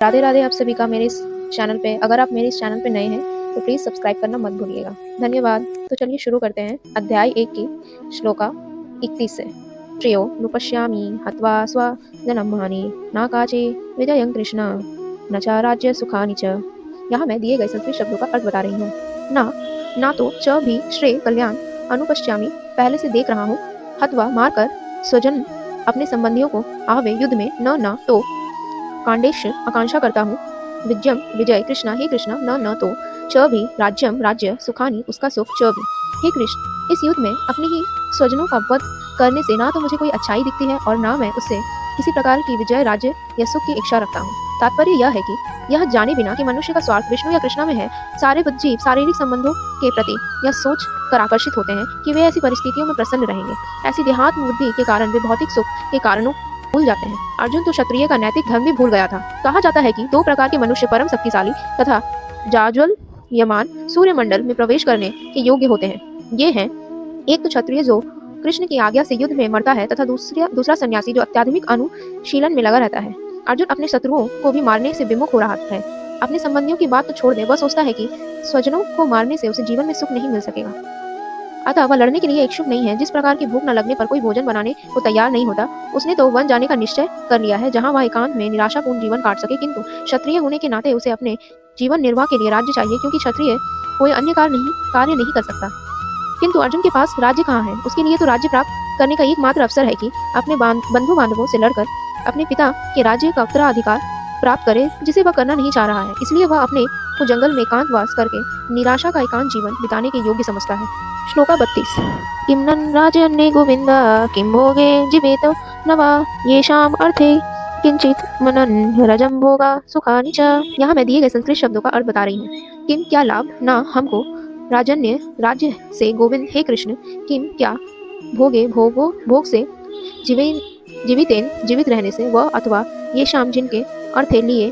राधे राधे आप सभी का मेरे इस चैनल पे। अगर आप मेरे इस चैनल पे नए हैं तो प्लीज़ सब्सक्राइब करना मत भूलिएगा। धन्यवाद। तो चलिए शुरू करते हैं अध्याय 1 की श्लोका 31 से। श्रेयो नुपश्यामि हत्वा स्वजनं हानि न काचे विजयं कृष्ण न च राज्य सुखानि च। यहाँ मैं दिए गए संस्कृत शब्दों का अर्थ बता रही हूँ। ना तो च भी श्रेय कल्याण अनुपश्यामि पहले से देख रहा हूँ, हत्वा मारकर, स्वजन अपने संबंधियों को, आहवे युद्ध में, न तो कांडेश आकांक्षा करता हूँ, विजयम विजय कृष्णा हे कृष्णा न तो च भी राज्यम राज्य सुखानी उसका सुख च भी हे कृष्ण। इस युद्ध में अपने ही स्वजनों का वध करने से ना तो मुझे कोई अच्छाई दिखती है और ना मैं उससे किसी प्रकार की विजय राज्य या सुख की इच्छा रखता हूँ। तात्पर्य यह है कि यह जाने बिना कि मनुष्य का स्वार्थ विष्णु या कृष्णा में है, सारे जीव शारीरिक संबंधों के प्रति यह सोच कर आकर्षित होते हैं कि वे ऐसी परिस्थितियों में प्रसन्न रहेंगे। ऐसी देहात्म बुद्धि के कारण वे भौतिक सुख के कारणों भूल जाते हैं। अर्जुन तो क्षत्रिय का नैतिक धर्म भी भूल गया था। कहा जाता है कि दो प्रकार के मनुष्य परम शक्तिशाली तथा जाज्वल यमान सूर्यमंडल में प्रवेश करने के योग्य होते हैं। ये हैं, एक तो क्षत्रिय जो कृष्ण की आज्ञा से युद्ध में मरता है तथा दूसरा सन्यासी जो अत्याधुनिक अनुशीलन में लगा रहता है। अर्जुन अपने शत्रुओं को भी मारने से विमुख हो रहा है। अपने संबंधियों की बात तो छोड़ दे, वह सोचता है कि स्वजनों को मारने से उसे जीवन में सुख नहीं मिल सकेगा, अतः वह लड़ने के लिए इच्छुक नहीं है। जिस प्रकार की भूख न लगने पर कोई भोजन बनाने को तैयार नहीं होता, उसने तो वन जाने का निश्चय कर लिया है, जहाँ वह एकांत में निराशापूर्ण जीवन काट सके। किंतु क्षत्रिय होने के नाते उसे अपने जीवन निर्वाह के लिए राज्य चाहिए, क्योंकि क्षत्रिय कोई अन्य कार्य नहीं कर सकता। किंतु अर्जुन के पास राज्य कहाँ है? उसके लिए तो राज्य प्राप्त करने का एकमात्र अवसर है कि अपने बंधु बांधवों से लड़कर अपने पिता के राज्य का उत्तराधिकार प्राप्त करे, जिसे वह करना नहीं चाह रहा है। इसलिए वह अपने को जंगल में एकांतवास करके निराशा का एकांत जीवन बिताने के योग्य समझता है। श्लोका 32। किं नन् राजन्ये गोविन्द किं भोगे जीवेत न वा येषाम् अर्थे किंचित मनन रजम भोगा सुखानि च। यहाँ मैं दिए गए संस्कृत शब्दों का अर्थ बता रही हूँ। किम क्या लाभ ना हमको राजन्य राज्य से, गोविंद हे कृष्ण, किम क्या भोगे भोग से, जीवितेन जीवित रहने से, वह अथवा ये शाम जिनके अर्थे लिए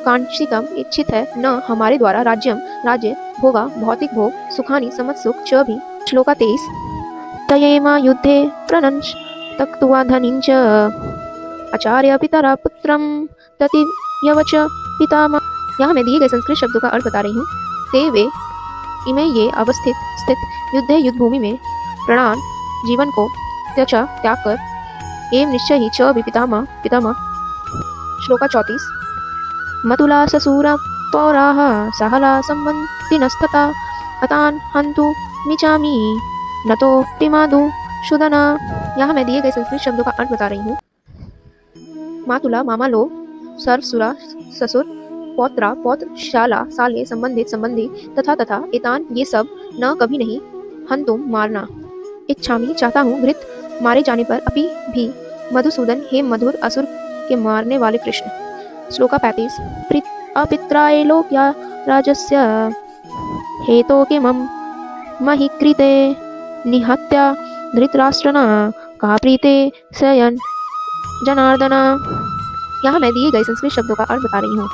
कांक्षितम इच्छित है, न हमारे द्वारा राज्यम राज्य, भोगा भौतिक भोग, सुखानी समझ सुख च भी। श्लोका 23। तयेमा युद्धे प्रणंश तक्त्वा धनिं च आचार्य पितरा पुत्रम तति यवच पितामह। यहाँ मैं दिए गए संस्कृत शब्दों का अर्थ बता रही हूँ। ते वे इमे ये स्थित युद्धे युद्ध भूमि में प्राण जीवन को त्याग कर एवं निश्चय ही च भी पितामह। श्लोका 34। मतुला ससूरा पौराः सहला संबंधिनस्तथा अतान हन्तु मिचामि नतो पिमादु शुदना। यहाँ मैं दिए गए संस्कृत शब्दों का अर्थ बता रही हूँ। मातुला मामा लोग, सर्वसुरा ससुर, पौत्रा पौत्र, शाला साले, संबंधी तथा एतान ये सब, न कभी नहीं, हंतुम मारना, इच्छामि चाहता हूँ, घृत मारे जाने पर, अपि भी, मधुसूदन हे मधुर असुर के मारने वाले कृष्ण। श्लोका 35। अपित्राय लोक्या राजस्य हेतो किमं महि कृते निहत्या धृतराष्ट्रना का प्रीते सयन जनार्दना। यहाँ मैं दिए गए संस्कृत शब्दों का अर्थ बता रही हूँ।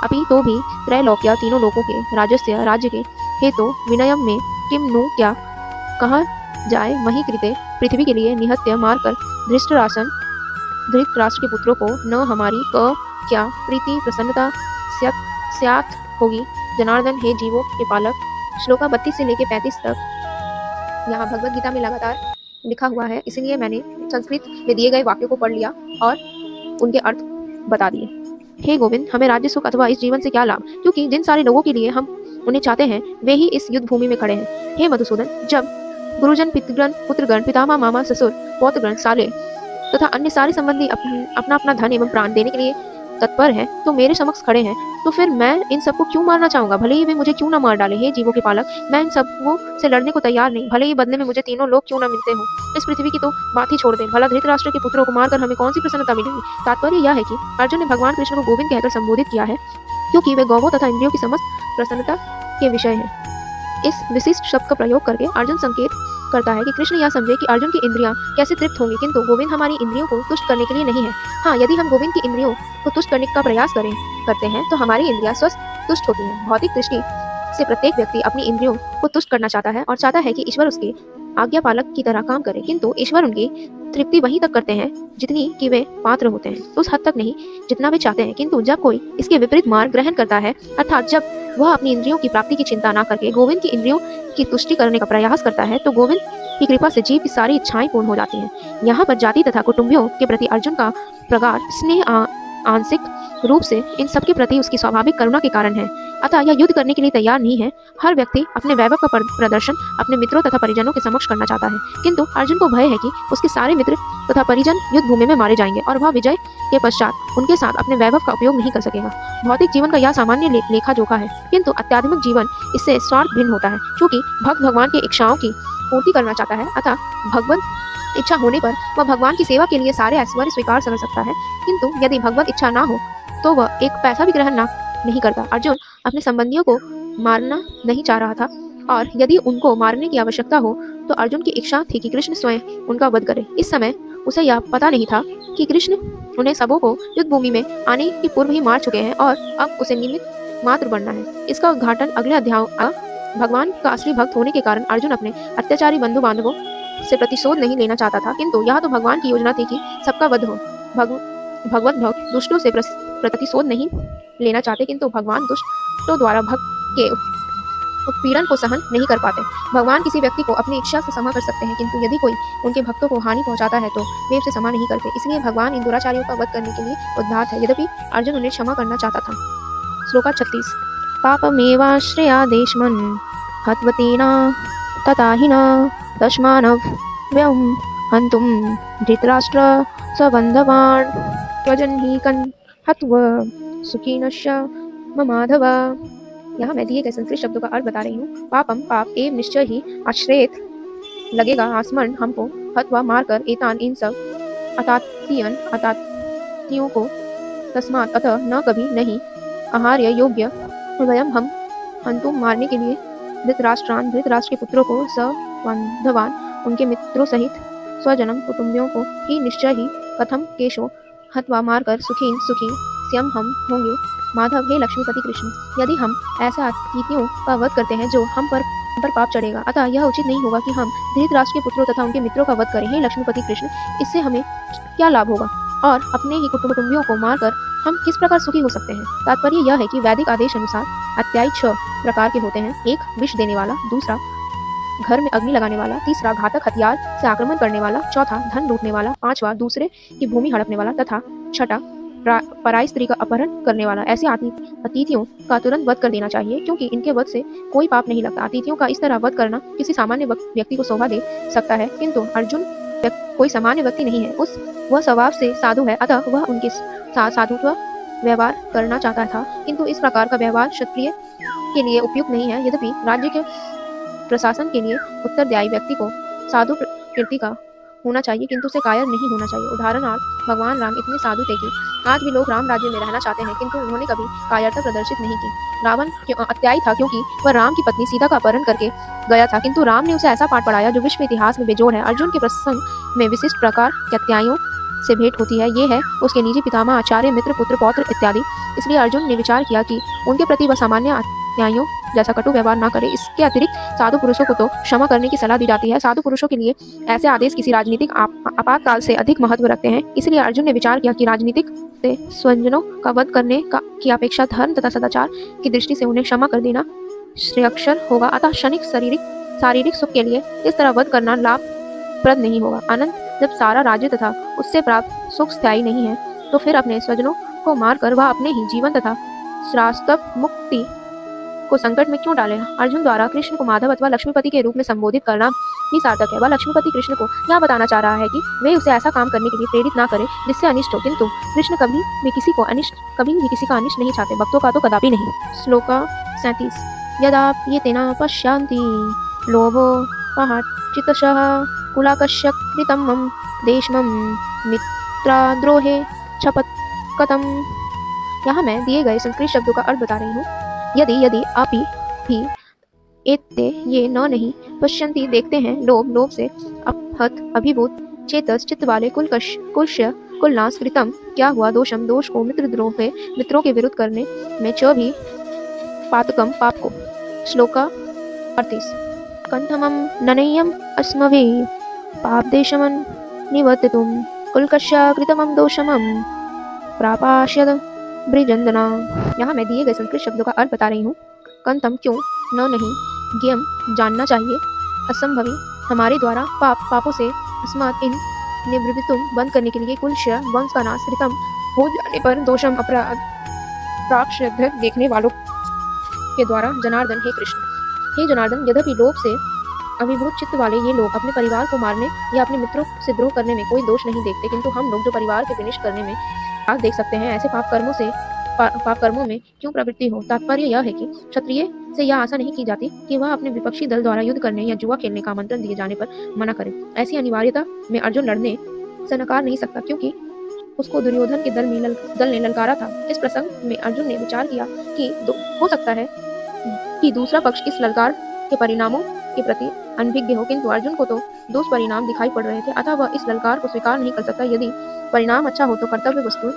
अभी तो भी त्रैलोक्या तीनों लोगों के राजस्य राज्य के हेतु विनयम में किम नु क्या कहा जाए, मही कृते पृथ्वी के लिए, निहत्य मारकर, धृतराष्ट्र के पुत्रों को, न हमारी क्या प्रीति प्रसन्नता स्यात् होगी, जनार्दन हे जीवों के पालक। श्लोका 32 से लेकर 35 तक यहाँ भगवत गीता में लगातार लिखा हुआ है, इसीलिए मैंने संस्कृत में दिए गए वाक्यों को पढ़ लिया और उनके अर्थ बता दिए। हे गोविंद, हमें राज्य सुख अथवा इस जीवन से क्या लाभ, क्योंकि जिन सारे लोगों के लिए हम उन्हें चाहते हैं वे ही इस युद्ध भूमि में खड़े हैं। हे मधुसूदन, जब गुरुजन, पितृगण, पुत्रगण, पितामह, मामा, ससुर, पौत्रगण, साले तथा अन्य सारे संबंधी अपना अपना धन एवं प्राण देने के लिए तत्पर है, तो मेरे समक्ष खड़े हैं, तो फिर मैं इन सबको क्यों मारना चाहूंगा, भले ही वे मुझे क्यों ना मार डाले। हे जीवों के पालक, मैं इन सबको से लड़ने को तैयार नहीं, भले ही बदले में मुझे तीनों लोग क्यों ना मिलते हो। इस पृथ्वी की तो बात ही छोड़ दें, भला धृतराष्ट्र के पुत्रों को मारकर हमें कौन सी प्रसन्नता मिलेगी। तात्पर्य यह है कि अर्जुन ने भगवान कृष्ण को गोविंद कहकर संबोधित किया है, क्योंकि वे गौवों तथा इंद्रियों की समस्त प्रसन्नता के विषय है। इस विशिष्ट शब्द का प्रयोग करके अर्जुन संकेत करता है कि कृष्ण यह समझे कि अर्जुन की इंद्रियां कैसे तृप्त होंगी, किंतु गोविंद हमारी इंद्रियों को तुष्ट करने के लिए नहीं है। हाँ, यदि हम गोविंद की इंद्रियों को तुष्ट करने का प्रयास करते हैं तो हमारी इंद्रियां स्वस्थ तुष्ट होती हैं। भौतिक दृष्टि से प्रत्येक व्यक्ति अपनी इंद्रियों को तुष्ट करना चाहता है और चाहता है कि ईश्वर उसके आज्ञा पालक की तरह काम करे, किंतु ईश्वर उनकी तृप्ति वहीं तक करते हैं जितनी कि वे पात्र होते हैं, उस हद तक नहीं जितना वे चाहते हैं। किंतु जब कोई इसके विपरीत मार्ग ग्रहण करता है, अर्थात जब वह अपनी इंद्रियों की प्राप्ति की चिंता न करके गोविंद की इंद्रियों की तुष्टि करने का प्रयास करता है, तो गोविंद की कृपा से जीव की सारी इच्छाएं पूर्ण हो जाती हैं। यहाँ पर जाति तथा कुटुंबियों के प्रति अर्जुन का प्रगाढ़ स्नेह आंशिक रूप से इन सब के प्रति उसकी स्वाभाविक करुणा के कारण है। अतः यह युद्ध करने के लिए तैयार नहीं है। हर व्यक्ति अपने वैभव का प्रदर्शन अपने मित्रों तथा परिजनों के समक्ष करना चाहता है, किंतु अर्जुन को भय है कि उसके सारे मित्र तथा परिजन युद्ध भूमि में मारे जाएंगे और वह विजय के पश्चात उनके साथ अपने वैभव का उपयोग नहीं कर सकेगा। भौतिक जीवन का यह सामान्य लेखा जोखा है, किंतु आध्यात्मिक जीवन इससे स्वार्थ भिन्न होता है। क्योंकि भक्त भगवान की इच्छाओं की पूर्ति करना चाहता है, अतः भगवत इच्छा होने पर वह भगवान की सेवा के लिए सारे ऐश्वर्य स्वीकार कर सकता है। किंतु यदि भगवत इच्छा ना हो तो वह एक पैसा भी ग्रहण नहीं करता। अर्जुन अपने संबंधियों को मारना नहीं चाह रहा था, और यदि उनको मारने की आवश्यकता हो तो अर्जुन की इच्छा थी कि कृष्ण स्वयं उनका वध करे। इस समय उसे यह पता नहीं था कि कृष्ण उन्हें सबों को युद्ध भूमि में आने के पूर्व ही मार चुके हैं और अब उसे निमित्त मात्र बनना है। इसका उद्घाटन अगले अध्याय। भगवान का असली भक्त होने के कारण अर्जुन अपने अत्याचारी बंधु बांधवों से प्रतिशोध नहीं लेना चाहता था, किंतु यह तो भगवान की योजना थी कि सबका वध हो। भगवत भक्त दुष्टों से प्रतिशोध नहीं लेना चाहते, किंतु भगवान दुष्टों द्वारा भक्त के उत्पीड़न को सहन नहीं कर पाते। भगवान किसी व्यक्ति को अपनी इच्छा से क्षमा कर सकते हैं, किंतु यदि कोई उनके भक्तों को हानि पहुंचाता है तो वे उसे क्षमा नहीं करते। इसलिए भगवान इन दुराचारियों का वध करने के लिए उद्धात है, यद्यपि अर्जुन उन्हें क्षमा करना चाहता था। श्लोका 36। पापमेवाश्रयादेशमन् हत्वतीना तताहिना तस्मानव्यं हन्तुं धृतराष्ट्र स्वबन्धवान् त्वजन्हीकन् हत्वा सुखिनश्च ममाधव। यहाँ मैं दिए गए संस्कृत शब्दों का अर्थ बता रही हूँ। पापम पाप एवं निश्चय ही आश्रयत लगेगा, आस्मरण हमको, हत्वा मारकर, एतान इन सब, अतातियन अतातियों को, तस्मात अतः, न कभी, नहीं, आहार्य योग्य, वयम हम, हंतुम मारने के लिए, धृतराष्ट्रान धृतराष्ट्र के पुत्रों को, सबंधवान उनके मित्रों सहित, स्वजनम कुटुंबियों को, ही निश्चय ही, कथम केशो, हत्वा मारकर, सुखीन सुखी, स्यम हम होंगे, माधव हे लक्ष्मीपति कृष्ण। यदि हम ऐसा अतिथियों का वध करते हैं जो हम पर पाप चढ़ेगा, अतः यह उचित नहीं होगा कि हम धृतराष्ट्र के पुत्रों तथा उनके मित्रों का वध करें। हे लक्ष्मीपति कृष्ण, इससे हमें क्या लाभ होगा और अपने ही कुटुंबियों को मारकर हम किस प्रकार सुखी हो सकते हैं। तात्पर्य यह है कि वैदिक आदेश अनुसार अत्याय 6 प्रकार के होते हैं। एक, विष देने वाला, दूसरा, घर में अग्नि लगाने वाला, तीसरा, घातक हथियार से आक्रमण करने वाला, चौथा, धन लूटने वाला, पांचवा, दूसरे की भूमि हड़पने वाला, तथा छठा, पराई स्त्री का अपहरण करने वाला। ऐसे अतिथियों का तुरंत वध कर देना चाहिए, क्योंकि इनके वध से कोई पाप नहीं लगता। अतिथियों का इस तरह वध करना किसी सामान्य व्यक्ति को शोभा दे सकता है, किंतु अर्जुन कोई सामान्य व्यक्ति नहीं है। वह स्वभाव से साधु है, अतः वह उनके साथ साधुत्व व्यवहार करना चाहता था, किंतु इस प्रकार का व्यवहार क्षत्रिय के लिए उपयुक्त नहीं है। यद्यपि राज्य के प्रशासन के लिए उत्तरदायी व्यक्ति को साधु कीर्ति का होना चाहिए, किंतु उसे कायर नहीं होना चाहिए। उदाहरणार्थ, भगवान राम इतने साधु थे कि आज भी लोग राम राज्य में रहना चाहते हैं, किंतु उन्होंने कभी कायरता प्रदर्शित नहीं की। रावण अत्यायी था क्योंकि वह राम की पत्नी सीता का अपहरण करके गया था, किंतु राम ने उसे ऐसा पाठ पढ़ाया जो विश्व इतिहास में बेजोड़ है। अर्जुन के प्रसंग में विशिष्ट प्रकार के अत्यायों से भेंट होती है। ये है उसके निजी पितामह, आचार्य, मित्र, पुत्र, पौत्र इत्यादि। इसलिए अर्जुन ने विचार किया कि उनके प्रति वह सामान्य अत्यायों जैसा कटु व्यवहार न करे। इसके अतिरिक्त साधु पुरुषों को तो क्षमा करने की सलाह दी जाती है। साधु पुरुषों के लिए ऐसे आदेश किसी राजनीतिक आपातकाल से अधिक महत्व रखते हैं। इसलिए अर्जुन ने विचार किया कि राजनीतिक से स्वजनों का वध करने की अपेक्षा धर्म तथा सदाचार की दृष्टि से उन्हें क्षमा कर देना श्रेयस्कर होगा। अतः क्षणिक शारीरिक सुख के लिए इस तरह वध करना लाभप्रद नहीं होगा। अनंत जब सारा राज्य तथा उससे प्राप्त सुख स्थायी नहीं है, तो फिर अपने स्वजनों को मारकर वह अपने ही जीवन तथा शाश्वत मुक्ति को संकट में क्यों डालेगा। अर्जुन द्वारा कृष्ण को माधव अथवा लक्ष्मीपति के रूप में संबोधित करना भी सार्थक है। वह लक्ष्मीपति कृष्ण को यह बताना चाह रहा है कि वे उसे ऐसा काम करने के लिए प्रेरित ना करें जिससे अनिष्ट हो, किंतु कृष्ण कभी भी किसी का अनिष्ट नहीं चाहते, भक्तों का तो कदापि नहीं। श्लोका 37। यदा ये तेना पश्यन्ति लोभो पहाचितशः कुलाकस्य कृतं मम देशमं मित्राद्रोहे क्षपत्कतम। यहाँ मैं दिए गए संस्कृत शब्दों का अर्थ बता रही हूँ। यदि अपि भी एते ये न नहीं पश्यन्ति देखते हैं, लोभ से अपहत अभिभूत चेतस चित्त वाले कुलस्य कुलनाश कृतम क्या हुआ, दोषम दोष को, मित्रद्रोहे मित्रों के विरुद्ध करने में, च भी पातकम पाप को। श्लोका 38। कंठमं ननय्यम अस्मभि पापदेशमन निवर्तितुं कुलकस्य कृतमं दोषमं प्रापाश्यद ब्रिजंदना। यहाँ मैं दिए गए संस्कृत शब्दों का अर्थ बता रही हूँ। कंतम क्यों, न नहीं, ज्ञम जानना चाहिए, असंभवी हमारे द्वारा, पापों से, अस्मात् इन, निवृत्तुम बंद करने के लिए, कुलस्य वंश का नाश, कृतम हो जाने पर, दोषम अपराध, प्राप्त देखने वालों के द्वारा, जनार्दन हे कृष्ण। हे जनार्दन, यद्यपि लोभ से अभिभूत चित्त वाले ये लोग अपने परिवार को मारने या अपने मित्रों से द्रोह करने में कोई दोष नहीं देखते, किंतु हम लोग जो परिवार के विनिष्ट करने में आप देख सकते हैं, ऐसे पाप कर्मों में क्यों प्रवृत्ति हो। तात्पर्य यह है कि क्षत्रिय से यह आशा नहीं की जाती कि वह अपने विपक्षी दल द्वारा युद्ध करने या जुआ खेलने का आमंत्रण दिए जाने पर मना करे। ऐसी अनिवार्यता में अर्जुन लड़ने से नकार नहीं सकता, क्योंकि उसको दुर्योधन के दल ने ललकारा था। इस प्रसंग में अर्जुन ने विचार किया कि हो सकता है कि दूसरा पक्ष इस ललकार के परिणामों के प्रति अनभिज्ञ हो, किंतु अर्जुन को तो दुष्परिणाम दिखाई पड़ रहे थे, अतः वह इस ललकार को स्वीकार नहीं कर सकता। यदि परिणाम अच्छा हो तो कर्तव्य वस्तु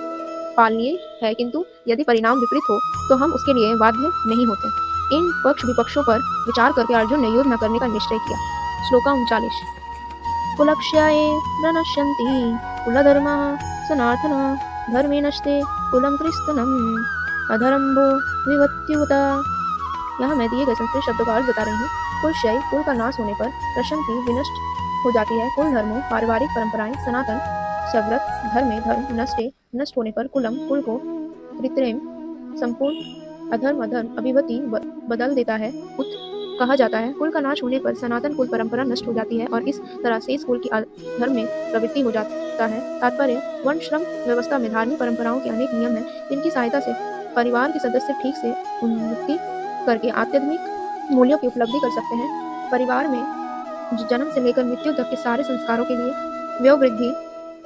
पालनीय है, किंतु यदि परिणाम विपरीत हो तो हम उसके लिए बाध्य नहीं होते। इन पक्ष विपक्षों पर विचार करके अर्जुन ने युद्ध न करने का निश्चय किया। श्लोका 39। कुलक्षयाये प्रणश्यन्ति कुलधर्माः सनातनः धर्मे नष्टे कुलं कृत्स्नम् अधर्मो विभत्युत। यहाँ मैं दिए गए संस्कृत शब्दों का अर्थ बता रही हूँ। कुलक्षय कुल का नाश होने पर, प्रशंति विनष्ट हो जाती है, कुल धर्मों पारिवारिक परंपराएं, सनातन सव्रत धर्म में धर्म नष्ट होने पर, कुलम कुल को, कृत्रिम संपूर्ण, अधर्म अभिवति बदल देता है, उत कहा जाता है। कुल का नाश होने पर सनातन कुल परंपरा नष्ट हो जाती है और इस तरह से इस कुल की धर्म में प्रवृत्ति हो जाता है। तात्पर्य, वर्ण श्रम व्यवस्था में धार्मिक परंपराओं के अनेक नियम हैं, जिनकी सहायता से परिवार के सदस्य ठीक से उन्नति करके आध्यात्मिक मूल्यों की उपलब्धि कर सकते हैं। परिवार में जन्म से लेकर मृत्यु तक के सारे संस्कारों के लिए वयोवृद्धि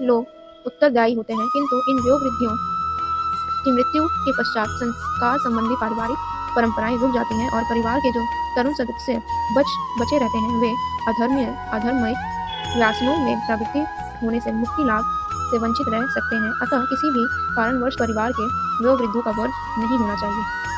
लोग उत्तरदायी होते हैं, किंतु इन वयोवृद्धियों की मृत्यु के पश्चात संस्कार संबंधी पारिवारिक परंपराएं रुक जाती हैं और परिवार के जो तरुण सदस्य बचे रहते हैं वे अधर्ममय व्यासनों में प्रवृत्ति होने से मुक्ति लाभ से वंचित रह सकते हैं। अतः किसी भी कारणवश परिवार के वयोवृद्धों का वध नहीं होना चाहिए।